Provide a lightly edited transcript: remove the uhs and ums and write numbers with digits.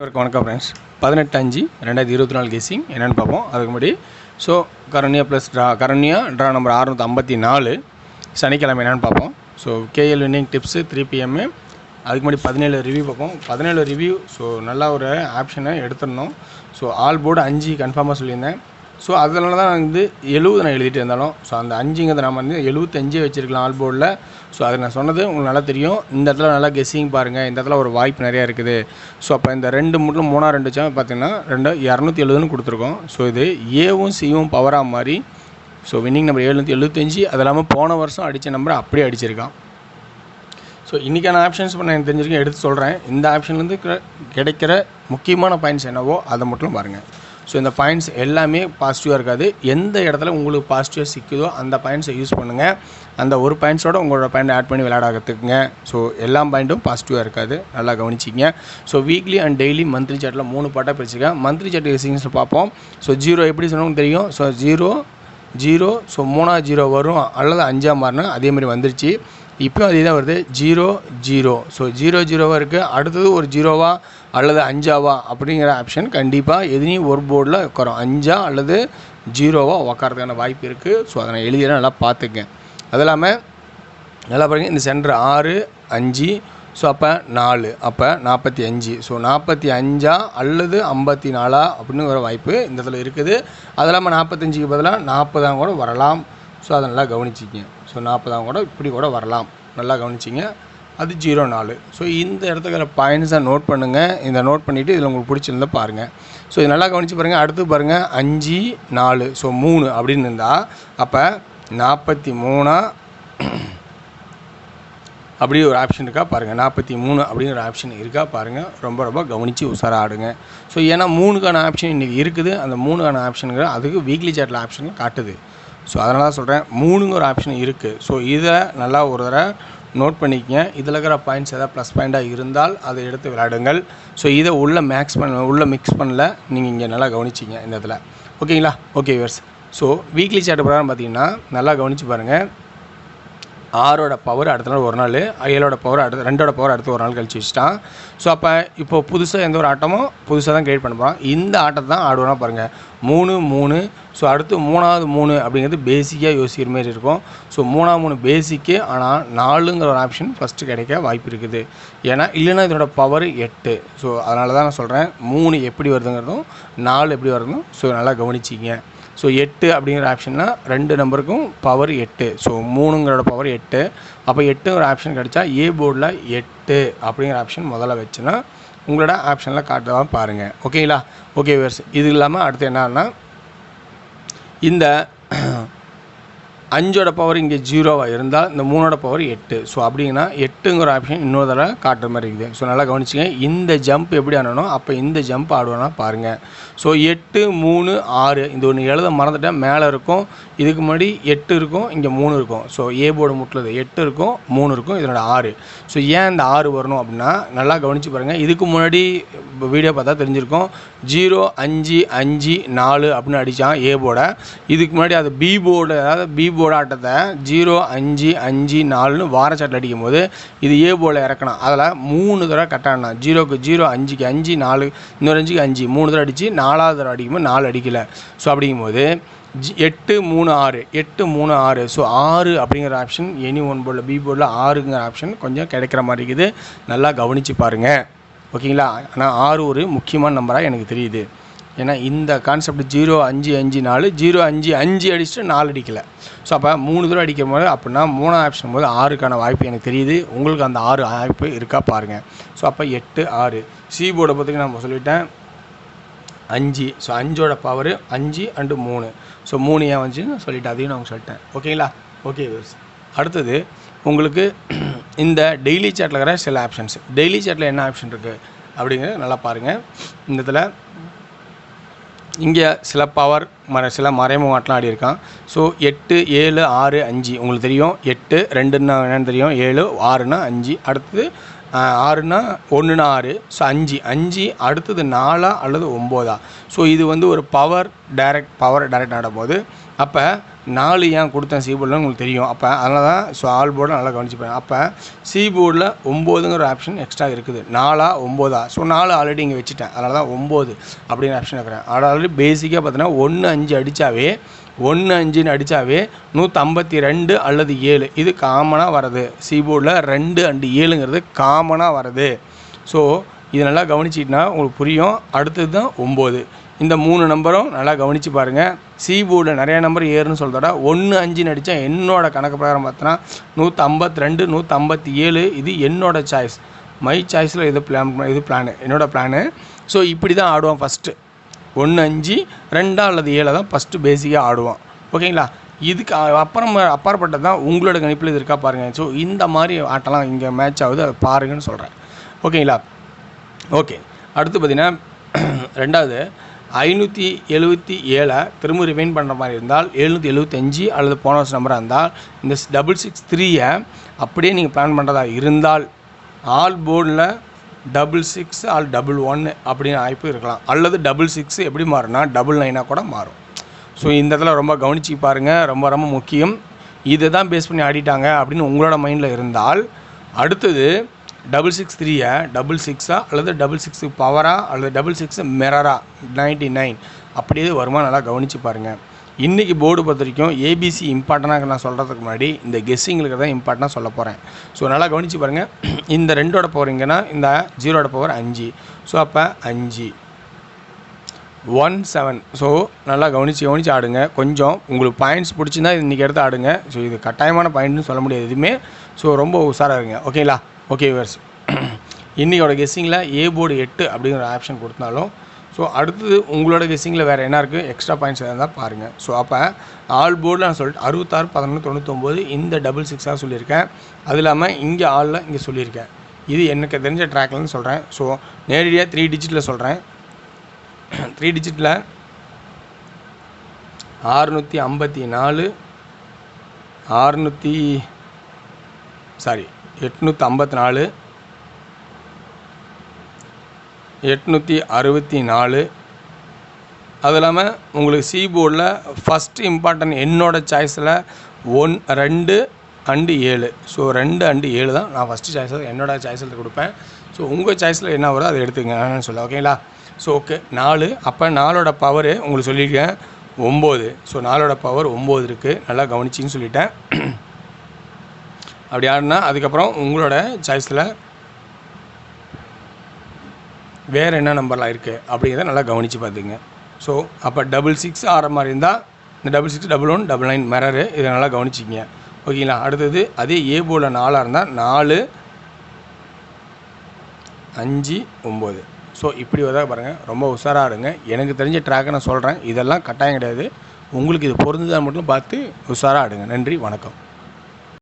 வணக்கம் ஃப்ரெண்ட்ஸ் 18/5/2024 கேசிங் என்னென்னு பார்ப்போம். அதுக்கு முன்னாடி so Karunya plus draw number 654 சனிக்கிழமை என்னென்னு பார்ப்போம். So KL winning tips 3 PM. அதுக்கு முன்னாடி 17 ரிவ்யூ பார்ப்போம். 17 ரிவ்யூ ஸோ நல்லா ஒரு ஆப்ஷனை எடுத்துடணும். ஸோ ஆல் போர்டு 5 கன்ஃபார்மாக சொல்லியிருந்தேன். ஸோ அதனால தான் நான் 70 நான் எழுதிட்டு இருந்தாலும் ஸோ அந்த 5ங்கிறத நம்ம 75 வச்சுருக்கலாம் ஆல் போர்டில். ஸோ அது நான் சொன்னது உங்களுக்கு நல்லா தெரியும். இந்த இடத்துல நல்லா கெஸ்ஸிங் பாருங்கள், இந்த இடத்துல ஒரு வாய்ப்பு நிறையா இருக்குது. ஸோ அப்போ இந்த 2 சாம் பார்த்தீங்கன்னா 270 கொடுத்துருக்கோம். ஸோ இது ஏவும் சியும் பவராக மாதிரி. So winning number 775. அது இல்லாமல் போன வருஷம் அடித்த நம்பர் அப்படியே அடிச்சிருக்கான். ஸோ இன்றைக்கான ஆப்ஷன்ஸ் இப்போ நான் தெரிஞ்சிருக்கேன், எடுத்து சொல்கிறேன். இந்த ஆப்ஷன்லேருந்து கிடைக்கிற முக்கியமான பாயிண்ட்ஸ் என்னவோ அதை மட்டும் பாருங்கள். ஸோ இந்த பாயிண்ட்ஸ் எல்லாமே பாசிட்டிவாக இருக்காது. எந்த இடத்துல உங்களுக்கு பாசிட்டிவாக சிக்குதோ அந்த பாயிண்ட்ஸை யூஸ் பண்ணுங்கள். அந்த ஒரு பாயிண்ட்ஸோடு உங்களோட பாயிண்ட் ஆட் பண்ணி விளையாட கற்றுக்குங்க. ஸோ எல்லா பாயிண்ட்டும் பாசிட்டிவாக இருக்காது, நல்லா கவனிச்சிங்க. So weekly and daily monthly சார்ட்டில் 3 பார்ட்டாக பிரிச்சுக்கேன். மந்த்லி சார்ட் எக்ஸிங்ஸில் பார்ப்போம். ஸோ 0 எப்படி சொன்னோம்னு தெரியும். ஸோ 0 ஸோ 3 வரும் அல்லது 5 மாறினா அதேமாதிரி வந்துருச்சு. இப்போயும் அதே தான் வருது 0 ஸோ 0 இருக்குது. அடுத்தது ஒரு 0வா அல்லது 5வா அப்படிங்கிற ஆப்ஷன் கண்டிப்பாக எதுனையும் ஒரு போர்டில் உட்காரும். 5 அல்லது 0வா உட்காரதுக்கான வாய்ப்பு இருக்குது. ஸோ அதை நான் எழுதினா நல்லா பார்த்துக்கேன். அது இல்லாமல் நல்லா பாருங்கள், இந்த சென்டர் 6 5 ஸோ அப்போ 4 அப்போ 45. ஸோ 45 அல்லது 54 அப்படின்னு ஒரு வாய்ப்பு இந்த இடத்துல இருக்குது. அது இல்லாமல் 45க்கு பதிலாக 40 கூட வரலாம். ஸோ அதை நல்லா கவனிச்சிங்க. ஸோ 40 கூட இப்படி கூட வரலாம், நல்லா கவனிச்சிங்க. அது 04. ஸோ இந்த இடத்துக்கு பாயிண்ட்ஸை நோட் பண்ணுங்கள். இந்த நோட் பண்ணிவிட்டு இதில் உங்களுக்கு பிடிச்சிருந்தா பாருங்கள். ஸோ இது நல்லா கவனித்து பாருங்கள். அடுத்து பாருங்கள் 5 4 ஸோ 3 அப்படின்னு இருந்தால் அப்போ 43 அப்படி ஒரு ஆப்ஷன் இருக்கா பாருங்கள். 43 அப்படிங்கிற ஆப்ஷன் இருக்கா பாருங்கள். ரொம்ப கவனித்து உஷாராக ஆடுங்க. ஸோ ஏன்னா 3க்கான ஆப்ஷன் இன்றைக்கி இருக்குது. அந்த 3க்கான ஆப்ஷனுங்கிற அதுக்கு வீக்லி சார்ட்டில் ஆப்ஷன் காட்டுது. ஸோ அதனால தான் சொல்கிறேன் 3ங்கிற ஆப்ஷன் இருக்குது. ஸோ இதை நல்லா ஒரு தடவை நோட் பண்ணிக்கங்க. இதில் இருக்கிற பாயிண்ட்ஸ் எதாவது ப்ளஸ் பாயிண்ட்டாக இருந்தால் அதை எடுத்து விளையாடுங்கள். ஸோ இதை உள்ளே மிக்ஸ் பண்ணல, நீங்கள் இங்கே நல்லா கவனிச்சிங்க இந்த இடத்துல. ஓகேங்களா? Okay viewers. So weekly chart பிரகாரம் பார்த்தீங்கன்னா நல்லா கவனித்து பாருங்கள். 6ஓட பவர் அடுத்த நாள் ஒரு நாள், 7ஓட பவர் அடுத்து 2ஓட பவர் அடுத்து ஒரு நாள் கழிச்சு வச்சுட்டான். ஸோ அப்போ இப்போது புதுசாக எந்த ஒரு ஆட்டமும் புதுசாக தான் கிரியேட் பண்ண போகிறோம். இந்த ஆட்டத்தை தான் ஆடுவோம்னா பாருங்கள் 3 ஸோ அடுத்து 3வது 3 அப்படிங்கிறது பேசிக்காக யோசிக்கிற மாதிரி இருக்கும். ஸோ 3 பேசிக்கு. ஆனால் 4ங்கிற ஒரு ஆப்ஷன் ஃபஸ்ட்டு கிடைக்க வாய்ப்பு இருக்குது. ஏன்னா இல்லைன்னா இதோட பவர் 8. ஸோ அதனால தான் நான் சொல்கிறேன் 3 எப்படி வருதுங்கிறதும் 4 எப்படி வருதும் ஸோ நல்லா கவனிச்சிங்க. ஸோ 8 அப்படிங்கிற ஆப்ஷன்னா 2 நம்பருக்கும் பவர் 8. So 3ங்கிறோட power 8. அப்போ 8ங்கிற ஆப்ஷன் கிடச்சா ஏ போர்டில் 8 அப்படிங்கிற ஆப்ஷன் முதல்ல வச்சுன்னா உங்களோட ஆப்ஷனில் காட்டுதான் பாருங்கள். ஓகேங்களா? Okay viewers. இது இல்லாமல் அடுத்து என்னன்னா இந்த 5ஓட பவர் இங்கே 0வா இருந்தால் இந்த 3ஓட பவர் 8. ஸோ அப்படிங்கன்னா 8ங்கிற ஆப்ஷன் இன்னொரு தடவை காட்டுற மாதிரி இருக்குது. ஸோ நல்லா கவனிச்சிங்க. இந்த ஜம்ப் எப்படி ஆடணும், அப்போ இந்த ஜம்ப் ஆடுவோன்னா பாருங்கள். ஸோ 8 3 6 இந்த ஒன்று எழுத மறந்துட்டேன். மேலே இருக்கும், இதுக்கு முன்னாடி 8 இருக்கும், இங்கே 3 இருக்கும். ஸோ ஏ போர்டு முட்டுறது 8 இருக்கும், 3 இருக்கும், இதனோட 6. ஸோ ஏன் இந்த 6 வரணும் அப்படின்னா நல்லா கவனித்து பாருங்கள். இதுக்கு முன்னாடி வீடியோ பார்த்தா தெரிஞ்சிருக்கும் 0 5 5 4 அப்படின்னு அடித்தான் ஏ போர்டை. இதுக்கு முன்னாடி அது பி போர்டு, அதாவது பி போர்டு ஆட்டத்தை 0 5 5 4ன்னு வாரச்சாட்டில் அடிக்கும் போது இது ஏ போர்டில் இறக்கணும். அதில் 3 தடவை கட்டானா 0க்கு 0 5க்கு 5 4 இன்னொரு 5க்கு 5 3 தடவை அடித்து 4வது தடவை அடிக்கும்போது 4 அடிக்கலை. ஸோ அப்படிங்கும்போது 8 3 6 8 3 6 ஸோ 6 அப்படிங்கிற ஆப்ஷன் எனி ஒன் போர்டில் பி போர்டில் 6ங்கிற ஆப்ஷன் கொஞ்சம் கிடைக்கிற மாதிரி இருக்குது. நல்லா கவனித்து பாருங்கள். ஓகேங்களா? ஆனால் 6 ஒரு முக்கியமான நம்பராக எனக்கு தெரியுது. ஏன்னா இந்த கான்செப்ட் 0 5 5 4 0 5 5 அடிச்சுட்டு 4 அடிக்கலை. ஸோ அப்போ 3 தடவை அடிக்கும் போது அப்படின்னா 3 ஆப்ஷன் போது 6க்கான வாய்ப்பு எனக்கு தெரியுது. உங்களுக்கு அந்த 6 வாய்ப்பு இருக்கா பாருங்கள். ஸோ அப்போ 8 6 சி போர்டை பற்றி நான் சொல்லிட்டேன் 5. ஸோ 5ஓட பவர் 5 அண்டு 3. ஸோ 3 ஏன் வந்துச்சுன்னு சொல்லிவிட்டு அதையும் நான் சொல்லிட்டேன். ஓகேங்களா? Okay viewers. அடுத்தது உங்களுக்கு இந்த டெய்லி சார்ட்டில் இருக்கிற சில ஆப்ஷன்ஸ். டெய்லி சார்ட்டில் என்ன ஆப்ஷன் இருக்குது அப்படிங்கிறது நல்லா பாருங்கள். இந்த இதில் இங்கே சில பவர் சில மறைமுகமாட்டெலாம் ஆடி இருக்கான். ஸோ 8 7 6 5 உங்களுக்கு தெரியும். 8 2ன்னா என்னென்னு தெரியும், 7 6ன்னா 5, அடுத்தது 6ன்னா 1ன்னா 6. ஸோ 5 அடுத்தது 4 அல்லது 9. ஸோ இது ஒரு பவர் டைரக்ட் ஆடும்போது அப்போ 4 ஏன் கொடுத்தேன் சி போர்டில் உங்களுக்கு தெரியும். அப்போ அதனால தான் ஸோ ஆல் போர்டை நல்லா கவனிச்சுப்பேன். அப்போ சி போர்டில் 9ங்கிற ஆப்ஷன் எக்ஸ்ட்ரா இருக்குது. 4ஆ 9ஆ? ஸோ 4 ஆல்ரெடி இங்கே வச்சுட்டேன், அதனால தான் 9 அப்படிங்கிற ஆப்ஷன் இருக்கிறேன். ஆல்ரெடி பேசிக்காக பார்த்தீங்கன்னா 1 5 அடித்தாவே 1 5ன்னு அடித்தாவே 152 அல்லது 7 இது காமனாக வருது. சி போர்டில் 2 and 7ங்கிறது காமனாக வருது. ஸோ இது நல்லா கவனிச்சிட்டிங்கன்னா உங்களுக்கு புரியும். அடுத்தது தான் 9. இந்த 3 நம்பரும் நல்லா கவனித்து பாருங்கள். சி போர்டில் நிறையா நம்பர் ஏறுன்னு சொல்கிறத 1 5ன்னு அடித்தா என்னோடய கணக்கு பிரகாரம் பார்த்தோன்னா 152 157 இது என்னோடய சாய்ஸ். மை சாய்ஸில் இது பிளான் என்னோடய பிளானு. ஸோ இப்படி தான் ஆடுவோம். ஃபஸ்ட்டு 1 5 2 அல்லது 7 தான் ஃபஸ்ட்டு பேசிக்காக ஆடுவோம். ஓகேங்களா? இதுக்கு அப்பாற்பட்டது தான் உங்களோட கணிப்பில் இது இருக்கா பாருங்கள். ஸோ இந்த மாதிரி ஆட்டெல்லாம் இங்கே மேட்ச் ஆகுது, அதை பாருங்கன்னு சொல்கிறேன். ஓகேங்களா? ஓகே, அடுத்து பார்த்திங்கன்னா ரெண்டாவது 577 திரும்ப ரிமைன் பண்ணுற மாதிரி இருந்தால் 775 அல்லது போன வருஷம் நம்பராக இருந்தால் இந்த 663 அப்படியே நீங்கள் பிளான் பண்ணுறதா இருந்தால் ஆல் போர்டில் 66 ஆல் 11 அப்படின்னு வாய்ப்பு இருக்கலாம். அல்லது 66 எப்படி மாறுனா 99 கூட மாறும். ஸோ இந்த இடத்துல ரொம்ப கவனிச்சு பாருங்கள், ரொம்ப ரொம்ப முக்கியம். இதை தான் பேஸ் பண்ணி ஆடிட்டாங்க அப்படின்னு உங்களோட மைண்டில் இருந்தால் அடுத்தது 663 66 அல்லது 66 பவரா அல்லது 66 மிரரா 99 அப்படியே வருமா நல்லா கவனித்து பாருங்கள். இன்றைக்கி போர்டு பொறுத்த வரைக்கும் ஏபிசி இம்பார்ட்டனாக நான் சொல்கிறதுக்கு முன்னாடி இந்த கெஸ்ஸிங்களுக்கு தான் இம்பார்ட்டனாக சொல்ல போகிறேன். ஸோ நல்லா கவனித்து பாருங்கள். இந்த 2ஓட பவர் இங்கன்னா இந்த 0ஓட பவர் 5. ஸோ அப்போ 5 1 7. ஸோ நல்லா கவனித்து ஆடுங்க. கொஞ்சம் உங்களுக்கு பாயிண்ட்ஸ் பிடிச்சிருந்தா இன்றைக்கி எடுத்து ஆடுங்க. ஸோ இது கட்டாயமான பாயிண்ட்னு சொல்ல முடியாது எதுவுமே. ஸோ ரொம்ப உஷாராக இருங்க. ஓகேங்களா? ஓகே வியூவர்ஸ், இன்றைக்கோட கெஸ்ஸிங்கில் ஏ போர்டு 8 அப்படிங்கிற ஆப்ஷன் கொடுத்தாலும் ஸோ அடுத்தது உங்களோட கெஸ்ஸிங்கில் வேறு என்ன இருக்குது எக்ஸ்ட்ரா பாயிண்ட்ஸ் இருந்தால் பாருங்கள். ஸோ அப்போ ஆல் போர்டில் நான் சொல்லிட்டு 66 11 99 இந்த 66 சொல்லியிருக்கேன். அது இல்லாமல் இங்கே ஆளில் இங்கே சொல்லியிருக்கேன். இது எனக்கு தெரிஞ்ச ட்ராக்லன்னு சொல்கிறேன். ஸோ நேரடியாக 3 டிஜிட்டில் சொல்கிறேன். 3 டிஜிட்டில் 654 854 864. அது இல்லாமல் உங்களுக்கு சி போர்டில் ஃபஸ்ட்டு இம்பார்ட்டன்ட் என்னோடய சாய்ஸில் 1 2 and 7. ஸோ 2 and 7 தான் நான் ஃபஸ்ட்டு சாய்ஸில் என்னோடய சாய்ஸில் கொடுப்பேன். ஸோ உங்கள் சாய்ஸில் என்ன வருதோ அதை எடுத்துக்கங்க சொல்ல. ஓகேங்களா? So okay 4. அப்போ 4ஓட பவரு உங்களுக்கு சொல்லியிருக்கேன் 9. ஸோ 4ஓட பவர் 9 இருக்குது, நல்லா கவனிச்சின்னு சொல்லிட்டேன். அப்படி ஆடினா அதுக்கப்புறம் உங்களோட சாய்ஸில் வேறு என்ன நம்பர்லாம் இருக்குது அப்படிங்கிறத நல்லா கவனித்து பார்த்துங்க. ஸோ அப்போ 66 ஆகிற மாதிரி இருந்தால் இந்த 66 11 99 மிரரு இதை நல்லா கவனிச்சிங்க. ஓகேங்களா? அடுத்தது அதே ஏ போர்டில் 4 இருந்தால் 4 5 9. ஸோ இப்படி வதாக பாருங்கள், ரொம்ப உஷாராக இருங்க. எனக்கு தெரிஞ்ச ட்ராக்கை நான் சொல்கிறேன், இதெல்லாம் கட்டாயம் கிடையாது. உங்களுக்கு இது பொருந்துதான் மட்டும் பார்த்து உஷாராக ஆடுங்க. நன்றி, வணக்கம்.